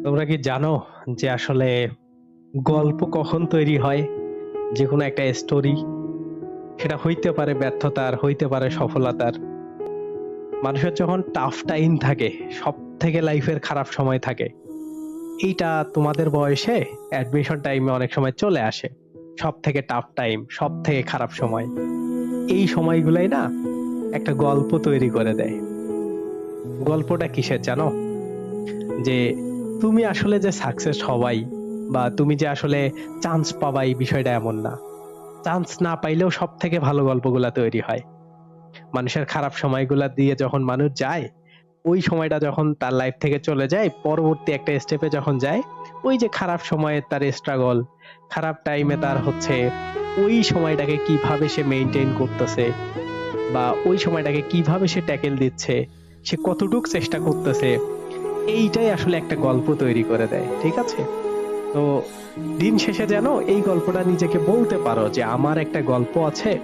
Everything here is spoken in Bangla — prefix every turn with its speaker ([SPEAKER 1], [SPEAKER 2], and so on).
[SPEAKER 1] তোমরা কি জানো যে আসলে গল্প কখন তৈরি হয়? যেকোনো একটা স্টোরি, সেটা হইতে পারে ব্যর্থতার, হইতে পারে সফলতার। মানুষের যখন টাফ টাইম থাকে, সবথেকে লাইফের খারাপ সময় থাকে। এইটা তোমাদের বয়সে অ্যাডমিশন টাইমে অনেক সময় চলে আসে। সবথেকে টাফ টাইম, সবথেকে খারাপ সময়। এই সময়গুলাই না একটা গল্প তৈরি করে দেয়। গল্পটা কিসের জানো? যে তুমি আসলে যে সাকসেস হবাই বা তুমি যে আসলে চান্স পাবা, এই বিষয়টা এমন না। চান্স না পাইলেও সব থেকে ভালো গল্পগুলা তৈরি হয়। মানুষের খারাপ সময়গুলা দিয়ে যখন মানুষ যায়, ওই সময়টা যখন তার লাইফ থেকে চলে যায়, পরবর্তী একটা স্টেপে যখন যায়, ওই যে খারাপ সময়ে তার স্ট্রাগল, খারাপ টাইমে তার হচ্ছে ওই সময়টাকে কিভাবে সে মেইনটেইন করতেছে, বা ওই সময়টাকে কিভাবে সে ট্যাকেল দিচ্ছে, সে কতটুক চেষ্টা করতেছে, এইটাই আসলে একটা গল্প তৈরি করে দেয়। ঠিক আছে? তো দিন শেষে যেন এই গল্পটা নিজেকে বলতে পারো যে আমার একটা গল্প আছে,